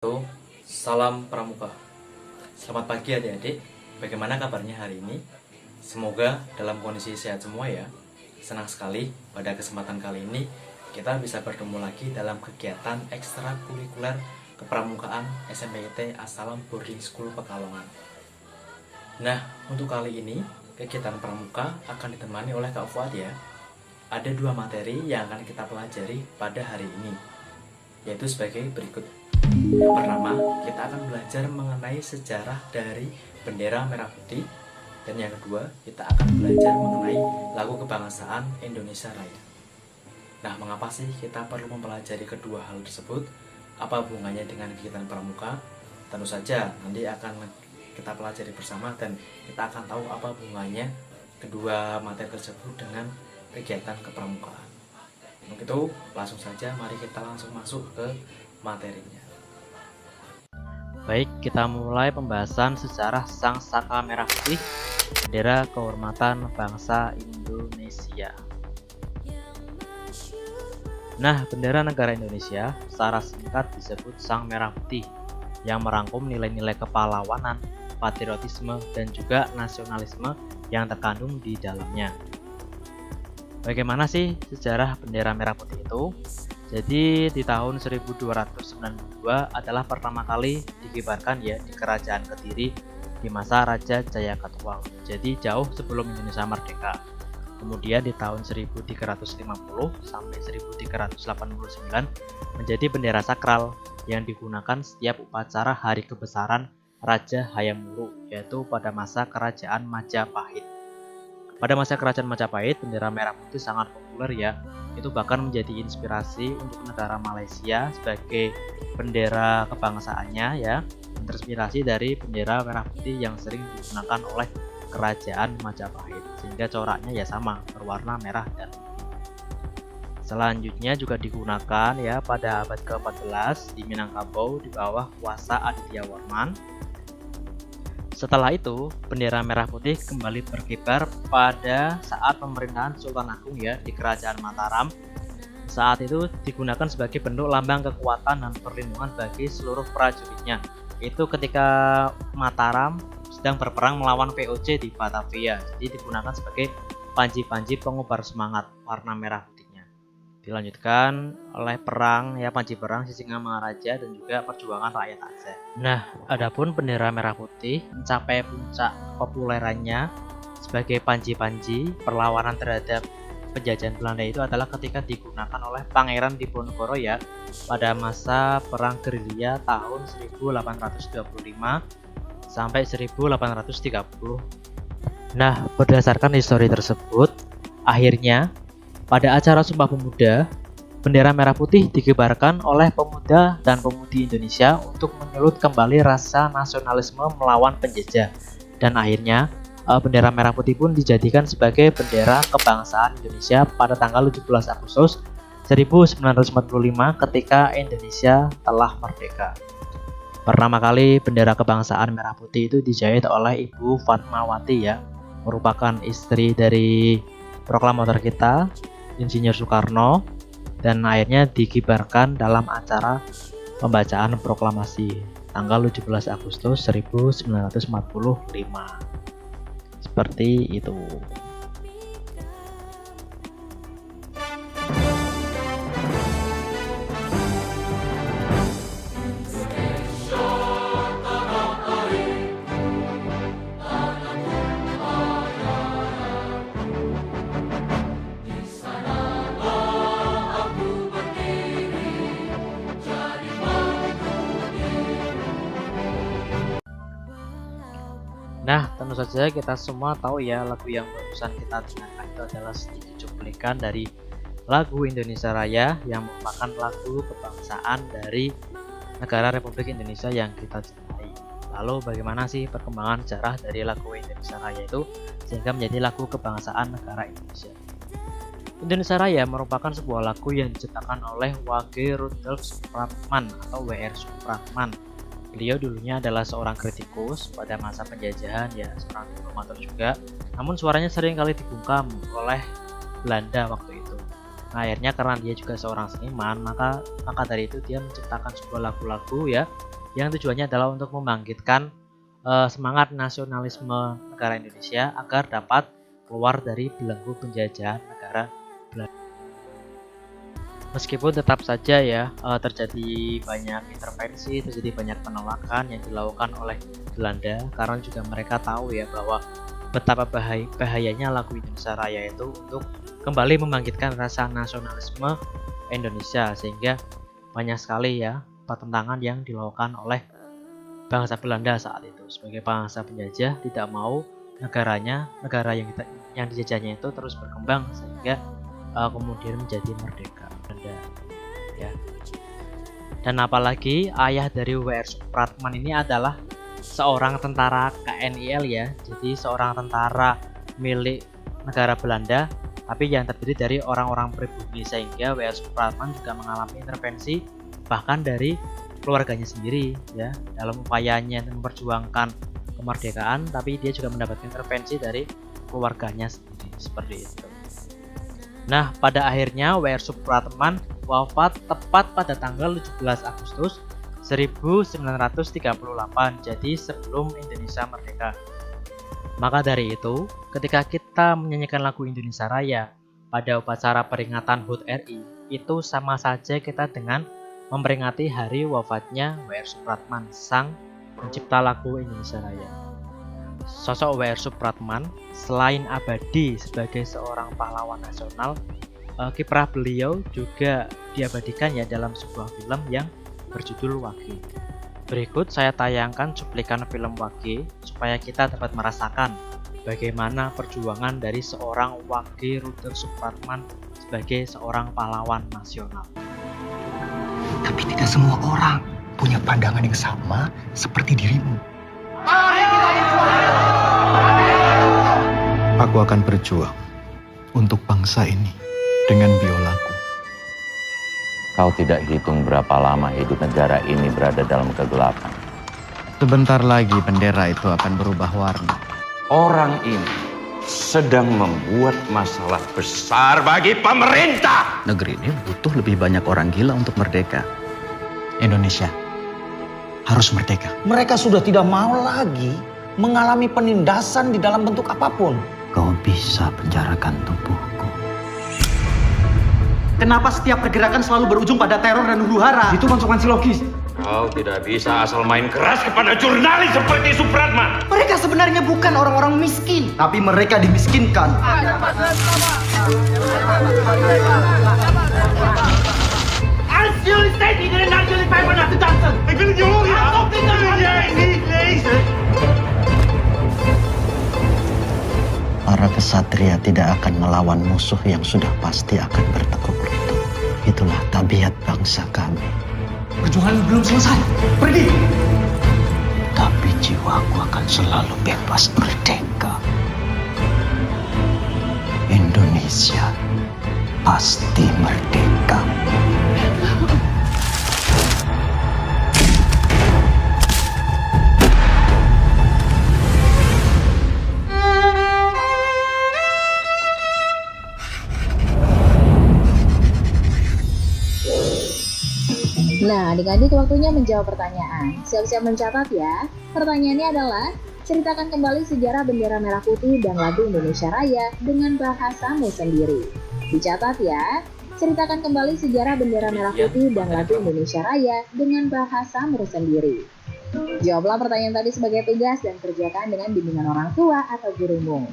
Halo, salam pramuka. Selamat pagi adik-adik. Bagaimana kabarnya hari ini? Semoga dalam kondisi sehat semua ya. Senang sekali pada kesempatan kali ini kita bisa bertemu lagi dalam kegiatan ekstrakurikuler kepramukaan SMPT Asalam Boarding School Pekalongan. Nah, untuk kali ini kegiatan pramuka akan ditemani oleh Kak Fuad ya. Ada dua materi yang akan kita pelajari pada hari ini, yaitu sebagai berikut. Yang pertama, kita akan belajar mengenai sejarah dari bendera merah putih. Dan yang kedua, kita akan belajar mengenai lagu kebangsaan Indonesia Raya. Nah, mengapa sih kita perlu mempelajari kedua hal tersebut? Apa hubungannya dengan kegiatan pramuka? Tentu saja nanti akan kita pelajari bersama dan kita akan tahu apa hubungannya kedua materi tersebut dengan kegiatan kepramukaan. Untuk itu, langsung saja mari kita langsung masuk ke materinya. Baik, kita mulai pembahasan sejarah Sang Saka Merah Putih, bendera kehormatan bangsa Indonesia. Nah, bendera negara Indonesia secara singkat disebut Sang Merah Putih, yang merangkum nilai-nilai kepahlawanan, patriotisme, dan juga nasionalisme yang terkandung di dalamnya. Bagaimana sih sejarah bendera merah putih itu? Jadi di tahun 1292 adalah pertama kali dikibarkan ya di Kerajaan Kediri di masa Raja Jayakatwang. Jadi jauh sebelum Indonesia merdeka. Kemudian di tahun 1350 sampai 1389 menjadi bendera sakral yang digunakan setiap upacara hari kebesaran Raja Hayam Wuruk, yaitu pada masa Kerajaan Majapahit. Pada masa Kerajaan Majapahit, bendera merah putih sangat populer ya. Itu bahkan menjadi inspirasi untuk negara Malaysia sebagai bendera kebangsaannya ya. Terinspirasi dari bendera merah putih yang sering digunakan oleh Kerajaan Majapahit, sehingga coraknya ya sama, berwarna merah dan putih. Selanjutnya juga digunakan ya pada abad ke-14 di Minangkabau di bawah kuasa Aditya Warman. Setelah itu, bendera merah putih kembali berkibar pada saat pemerintahan Sultan Agung ya di Kerajaan Mataram. Saat itu digunakan sebagai bentuk lambang kekuatan dan perlindungan bagi seluruh prajuritnya. Itu ketika Mataram sedang berperang melawan VOC di Batavia. Jadi digunakan sebagai panji-panji pengubar semangat warna merah putihnya. Dilanjutkan oleh perang ya, panji perang Sisingamangaraja dan juga perjuangan rakyat Aceh. Nah, adapun bendera merah putih mencapai puncak populerannya sebagai panji-panji perlawanan terhadap penjajahan Belanda itu adalah ketika digunakan oleh Pangeran Diponegoro ya pada masa perang gerilya tahun 1825 sampai 1830. Nah, berdasarkan histori tersebut, akhirnya pada acara Sumpah Pemuda, bendera merah putih dikibarkan oleh pemuda dan pemudi Indonesia untuk menyulut kembali rasa nasionalisme melawan penjajah. Dan akhirnya, bendera merah putih pun dijadikan sebagai bendera kebangsaan Indonesia pada tanggal 17 Agustus 1945 ketika Indonesia telah merdeka. Pertama kali bendera kebangsaan merah putih itu dijahit oleh Ibu Fatmawati ya, merupakan istri dari proklamator kita, Insinyur Soekarno, dan akhirnya dikibarkan dalam acara pembacaan proklamasi tanggal 17 Agustus 1945. Seperti itu. Nah, tentu saja kita semua tahu ya lagu yang barusan kita dengarkan itu adalah sedikit cuplikan dari lagu Indonesia Raya yang merupakan lagu kebangsaan dari negara Republik Indonesia yang kita cintai. Lalu bagaimana sih perkembangan sejarah dari lagu Indonesia Raya itu sehingga menjadi lagu kebangsaan negara Indonesia? Indonesia Raya merupakan sebuah lagu yang diciptakan oleh Wage Rudolf Supratman atau W.R. Supratman. Beliau dulunya adalah seorang kritikus pada masa penjajahan ya, seorang diplomator juga. Namun suaranya sering kali dibungkam oleh Belanda waktu itu. Nah, akhirnya karena dia juga seorang seniman, maka dari itu dia menciptakan sebuah lagu-lagu ya yang tujuannya adalah untuk membangkitkan semangat nasionalisme negara Indonesia agar dapat keluar dari belenggu penjajahan negara Belanda. Meskipun tetap saja ya terjadi banyak intervensi, terjadi banyak penolakan yang dilakukan oleh Belanda karena juga mereka tahu ya bahwa betapa bahayanya lagu Indonesia Raya itu untuk kembali membangkitkan rasa nasionalisme Indonesia, sehingga banyak sekali ya pertentangan yang dilakukan oleh bangsa Belanda saat itu sebagai bangsa penjajah tidak mau negara yang dijajahnya itu terus berkembang sehingga kemudian menjadi merdeka Belanda ya. Dan apalagi ayah dari W.R. Supratman ini adalah seorang tentara KNIL ya, jadi seorang tentara milik negara Belanda tapi yang terdiri dari orang-orang pribumi, sehingga W.R. Supratman juga mengalami intervensi bahkan dari keluarganya sendiri ya dalam upayanya memperjuangkan kemerdekaan, tapi dia juga mendapatkan intervensi dari keluarganya sendiri seperti itu. Nah, pada akhirnya W.R. Supratman wafat tepat pada tanggal 17 Agustus 1938, jadi sebelum Indonesia merdeka. Maka dari itu, ketika kita menyanyikan lagu Indonesia Raya pada upacara peringatan HUT RI, itu sama saja kita dengan memperingati hari wafatnya W.R. Supratman, sang pencipta lagu Indonesia Raya. Sosok W.R. Supratman selain abadi sebagai seorang pahlawan nasional, kiprah beliau juga diabadikan ya dalam sebuah film yang berjudul Wage. Berikut saya tayangkan cuplikan film Wage supaya kita dapat merasakan bagaimana perjuangan dari seorang Wage Rudolf Supratman sebagai seorang pahlawan nasional. Tapi tidak semua orang punya pandangan yang sama seperti dirimu. Aku akan berjuang untuk bangsa ini dengan biolaku. Kau tidak hitung berapa lama hidup negara ini berada dalam kegelapan. Sebentar lagi bendera itu akan berubah warna. Orang ini sedang membuat masalah besar bagi pemerintah. Negeri ini butuh lebih banyak orang gila untuk merdeka. Indonesia harus merdeka. Mereka sudah tidak mau lagi mengalami penindasan di dalam bentuk apapun. Kau bisa penjarakan tubuhku. Kenapa setiap pergerakan selalu berujung pada teror dan huru-hara? Itu konsekuensi logis. Kau tidak bisa asal main keras kepada jurnalis seperti Supratman. Mereka sebenarnya bukan orang-orang miskin, tapi mereka dimiskinkan. Para kesatria tidak akan melawan musuh yang sudah pasti akan bertekuk lutut. Itulah tabiat bangsa kami. Perjuangan belum selesai. Pergi! Tapi jiwaku akan selalu bebas merdeka. Indonesia pasti merdeka. Nah, adik-adik waktunya menjawab pertanyaan. Siap-siap mencatat ya. Pertanyaannya adalah, ceritakan kembali sejarah bendera merah putih dan lagu Indonesia Raya dengan bahasamu sendiri. Dicatat ya. Ceritakan kembali sejarah bendera merah putih dan lagu Indonesia Raya dengan bahasamu sendiri. Jawablah pertanyaan tadi sebagai tugas dan kerjakan dengan bimbingan orang tua atau gurumu.